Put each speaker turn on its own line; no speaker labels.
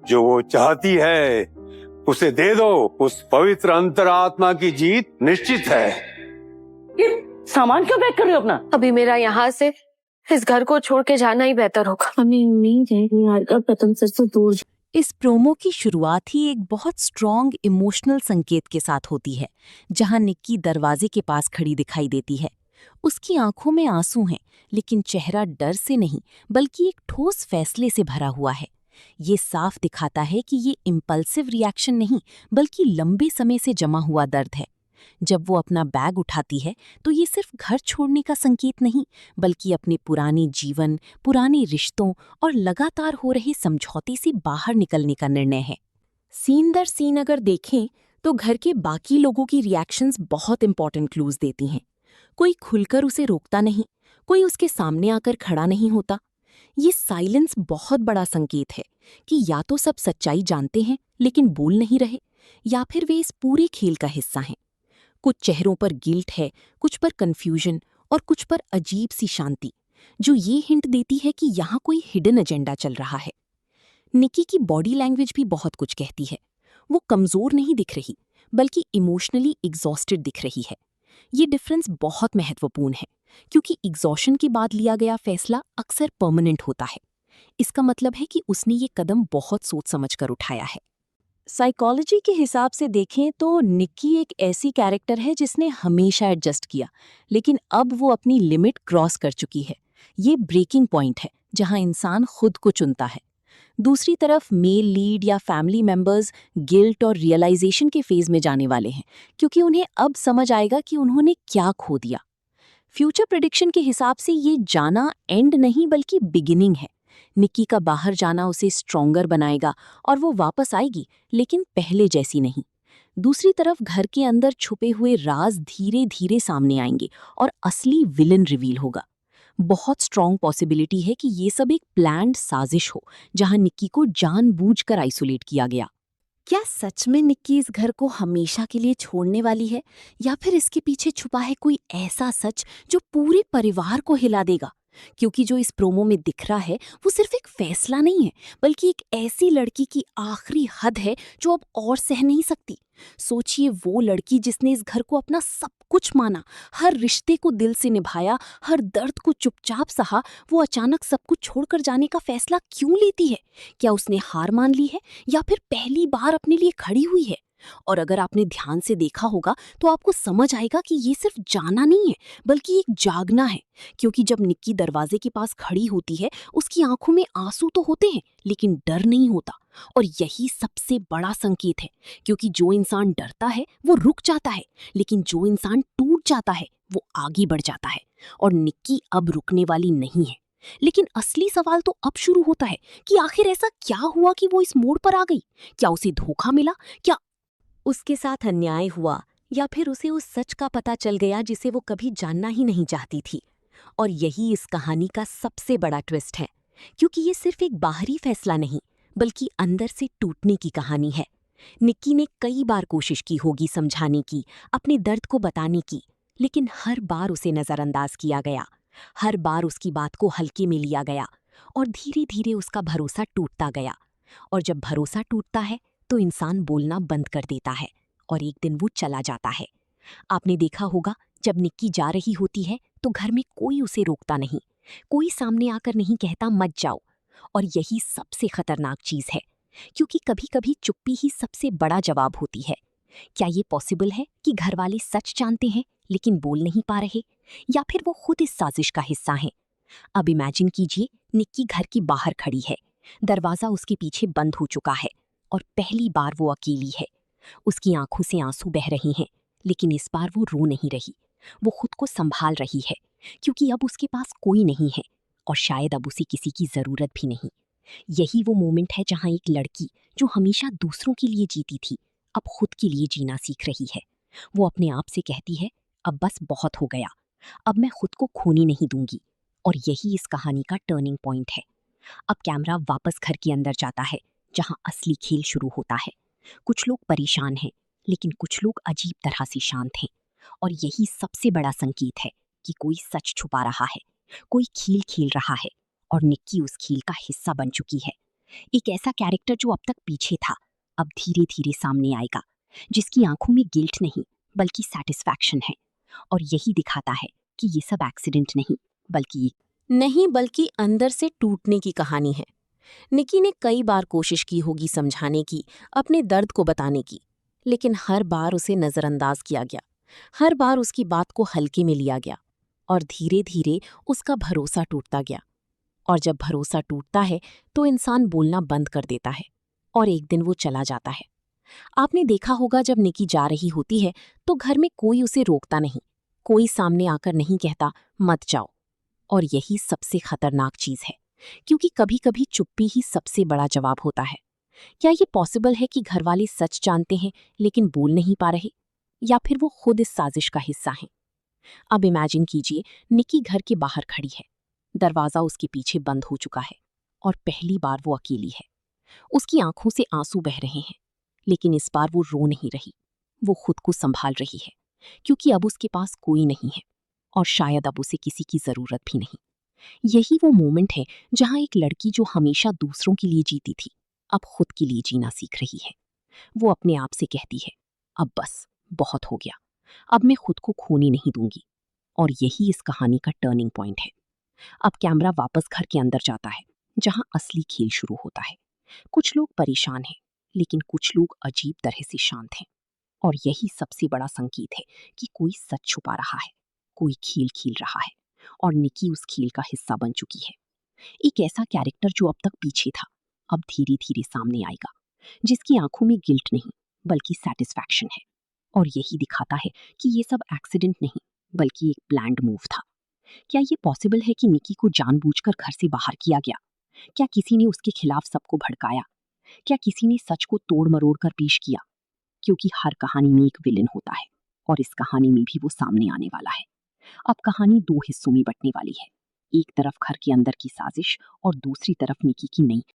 जो वो चाहती है उसे दे दो। उस पवित्र अंतरात्मा की जीत निश्चित है।
ये सामान क्यों पैक कर रहे हो अपना?
अभी मेरा यहाँ से इस घर को छोड़ के जाना ही बेहतर होगा।
हमें उम्मीद है कि आज का पतन सर से दूर।
इस प्रोमो की शुरुआत ही एक बहुत स्ट्रॉन्ग इमोशनल संकेत के साथ होती है, जहां निक्की दरवाजे के पास खड़ी दिखाई देती है। उसकी आंखों में आंसू हैं, लेकिन चेहरा डर से नहीं बल्कि एक ठोस फैसले से भरा हुआ है। ये साफ दिखाता है कि ये इम्पल्सिव रिएक्शन नहीं बल्कि लंबे समय से जमा हुआ दर्द है। जब वो अपना बैग उठाती है तो ये सिर्फ घर छोड़ने का संकेत नहीं बल्कि अपने पुराने जीवन, पुराने रिश्तों और लगातार हो रहे समझौते से बाहर निकलने का निर्णय है। सीन दर सीन अगर देखें तो घर के बाकी लोगों की रिएक्शंस बहुत इंपॉर्टेंट क्लूज देती हैं। कोई खुलकर उसे रोकता नहीं, कोई उसके सामने आकर खड़ा नहीं होता। ये साइलेंस बहुत बड़ा संकेत है कि या तो सब सच्चाई जानते हैं लेकिन बोल नहीं रहे, या फिर वे इस पूरे खेल का हिस्सा हैं। कुछ चेहरों पर गिल्ट है, कुछ पर कंफ्यूजन और कुछ पर अजीब सी शांति, जो ये हिंट देती है कि यहाँ कोई हिडन एजेंडा चल रहा है। निकी की बॉडी लैंग्वेज भी बहुत कुछ कहती है। वो कमजोर नहीं दिख रही बल्कि इमोशनली एग्जॉस्टेड दिख रही है। ये डिफरेंस बहुत महत्वपूर्ण है क्योंकि एग्जॉशन के बाद लिया गया फैसला अक्सर परमानेंट होता है। इसका मतलब है कि उसने ये कदम बहुत सोच समझ कर उठाया है। साइकोलॉजी के हिसाब से देखें तो निक्की एक ऐसी कैरेक्टर है जिसने हमेशा एडजस्ट किया, लेकिन अब वो अपनी लिमिट क्रॉस कर चुकी है। ये ब्रेकिंग पॉइंट है जहां इंसान खुद को चुनता है। दूसरी तरफ मेल लीड या फैमिली मेंबर्स गिल्ट और रियलाइजेशन के फेज में जाने वाले हैं, क्योंकि उन्हें अब समझ आएगा कि उन्होंने क्या खो दिया। फ्यूचर प्रेडिक्शन के हिसाब से ये जाना एंड नहीं बल्कि बिगिनिंग है। निक्की का बाहर जाना उसे स्ट्रॉन्गर बनाएगा और वो वापस आएगी, लेकिन पहले जैसी नहीं। दूसरी तरफ घर के अंदर छुपे हुए राज धीरे धीरे सामने आएंगे और असली विलन रिवील होगा। बहुत स्ट्रॉन्ग पॉसिबिलिटी है कि ये सब एक प्लान्ड साजिश हो, जहां निक्की को जानबूझकर आइसोलेट किया गया। क्या सच में निक्की इस घर को हमेशा के लिए छोड़ने वाली है, या फिर इसके पीछे छुपा है कोई ऐसा सच जो पूरे परिवार को हिला देगा? क्योंकि जो इस प्रोमो में दिख रहा है वो सिर्फ एक फैसला नहीं है बल्कि एक ऐसी लड़की की आखिरी हद है जो अब और सह नहीं सकती। सोचिए, वो लड़की जिसने इस घर को अपना सब कुछ माना, हर रिश्ते को दिल से निभाया, हर दर्द को चुपचाप सहा, वो अचानक सब कुछ छोड़कर जाने का फैसला क्यों लेती है? क्या उसने हार मान ली है या फिर पहली बार अपने लिए खड़ी हुई है? और अगर आपने ध्यान से देखा होगा तो आपको समझ आएगा कि ये सिर्फ जाना नहीं है बल्कि एक जागना है। क्योंकि जब निक्की दरवाजे के पास खड़ी होती है उसकी आंखों में आंसू तो होते हैं लेकिन डर नहीं होता, और यही सबसे बड़ा संकेत है। क्योंकि जो इंसान डरता है वो रुक जाता है, लेकिन जो इंसान टूट जाता है वो आगे बढ़ जाता है। और निक्की अब रुकने वाली नहीं है। लेकिन असली सवाल तो अब शुरू होता है कि आखिर ऐसा क्या हुआ कि वो इस मोड़ पर आ गई? क्या उसे धोखा मिला? क्या उसके साथ अन्याय हुआ? या फिर उसे उस सच का पता चल गया जिसे वो कभी जानना ही नहीं चाहती थी? और यही इस कहानी का सबसे बड़ा ट्विस्ट है, क्योंकि ये सिर्फ एक बाहरी फैसला नहीं बल्कि अंदर से टूटने की कहानी है। निक्की ने कई बार कोशिश की होगी समझाने की, अपने दर्द को बताने की, लेकिन हर बार उसे नजरअंदाज किया गया। हर बार उसकी बात को हल्के में लिया गया और धीरे धीरे उसका भरोसा टूटता गया। और जब भरोसा टूटता है तो इंसान बोलना बंद कर देता है और एक दिन वो चला जाता है। आपने देखा होगा, जब निक्की जा रही होती है तो घर में कोई उसे रोकता नहीं, कोई सामने आकर नहीं कहता मत जाओ। और यही सबसे खतरनाक चीज है, क्योंकि कभी कभी चुप्पी ही सबसे बड़ा जवाब होती है। क्या ये पॉसिबल है कि घर वाले सच जानते हैं लेकिन बोल नहीं पा रहे, या फिर वो खुद इस साजिश का हिस्सा हैं? अब इमेजिन कीजिए, निक्की घर की बाहर खड़ी है, दरवाजा उसके पीछे बंद हो चुका है और पहली बार वो अकेली है। उसकी आंखों से आंसू बह रही हैं, लेकिन इस बार वो रो नहीं रही। वो खुद को संभाल रही है, क्योंकि अब उसके पास कोई नहीं है और शायद अब उसे किसी की जरूरत भी नहीं। यही वो मोमेंट है जहां एक लड़की जो हमेशा दूसरों के लिए जीती थी, अब खुद के लिए जीना सीख रही है। वो अपने आप से कहती है, अब बस बहुत हो गया, अब मैं खुद को खोने नहीं दूंगी। और यही इस कहानी का टर्निंग पॉइंट है। अब कैमरा वापस घर के अंदर जाता है, जहां असली खेल शुरू होता है। कुछ लोग परेशान हैं, लेकिन कुछ लोग अजीब तरह से शांत हैं। और यही सबसे बड़ा संकेत है कि कोई सच छुपा रहा है, कोई खेल खेल रहा है और निक्की उस खेल का हिस्सा बन चुकी है। एक ऐसा कैरेक्टर जो अब तक पीछे था, अब धीरे धीरे सामने आएगा, जिसकी आंखों में गिल्ट नहीं बल्कि सेटिस्फैक्शन है। और यही दिखाता है कि ये सब एक्सीडेंट नहीं बल्कि अंदर से टूटने की कहानी है। निक्की ने कई बार कोशिश की होगी समझाने की, अपने दर्द को बताने की, लेकिन हर बार उसे नजरअंदाज किया गया, हर बार उसकी बात को हल्के में लिया गया और धीरे धीरे उसका भरोसा टूटता गया। और जब भरोसा टूटता है तो इंसान बोलना बंद कर देता है और एक दिन वो चला जाता है। आपने देखा होगा जब निक्की जा रही होती है तो घर में कोई उसे रोकता नहीं, कोई सामने आकर नहीं कहता मत जाओ। और यही सबसे खतरनाक चीज है, क्योंकि कभी कभी चुप्पी ही सबसे बड़ा जवाब होता है। क्या ये पॉसिबल है कि घरवाले सच जानते हैं लेकिन बोल नहीं पा रहे, या फिर वो खुद इस साजिश का हिस्सा हैं? अब इमेजिन कीजिए, निक्की घर के बाहर खड़ी है, दरवाजा उसके पीछे बंद हो चुका है और पहली बार वो अकेली है। उसकी आंखों से आंसू बह रहे हैं, लेकिन इस बार वो रो नहीं रही, वो खुद को संभाल रही है, क्योंकि अब उसके पास कोई नहीं है और शायद अब उसे किसी की जरूरत भी नहीं। यही वो मोमेंट है जहां एक लड़की जो हमेशा दूसरों के लिए जीती थी, अब खुद के लिए जीना सीख रही है। वो अपने आप से कहती है, अब बस बहुत हो गया, अब मैं खुद को खोने नहीं दूंगी। और यही इस कहानी का टर्निंग पॉइंट है। अब कैमरा वापस घर के अंदर जाता है, जहां असली खेल शुरू होता है। कुछ लोग परेशान हैं, लेकिन कुछ लोग अजीब तरह से शांत हैं। और यही सबसे बड़ा संकेत है कि कोई सच छुपा रहा है, कोई खेल खेल रहा है, और निक्की उस खेल का हिस्सा बन चुकी है। एक ऐसा कैरेक्टर जो अब तक पीछे था, अब धीरे धीरे सामने आएगा, जिसकी आंखों में गिल्ट नहीं बल्कि सेटिस्फैक्शन है। और यही दिखाता है कि ये सब एक्सीडेंट नहीं बल्कि एक प्लान्ड मूव था। क्या ये पॉसिबल है कि निक्की को जानबूझकर घर से बाहर किया गया? क्या किसी ने उसके खिलाफ सबको भड़काया? क्या किसी ने सच को तोड़ मरोड़ कर पेश किया? क्योंकि हर कहानी में एक विलेन होता है, और इस कहानी में भी वो सामने आने वाला है। अब कहानी दो हिस्सों में बंटने वाली है, एक तरफ घर के अंदर की साजिश और दूसरी तरफ निक्की की नई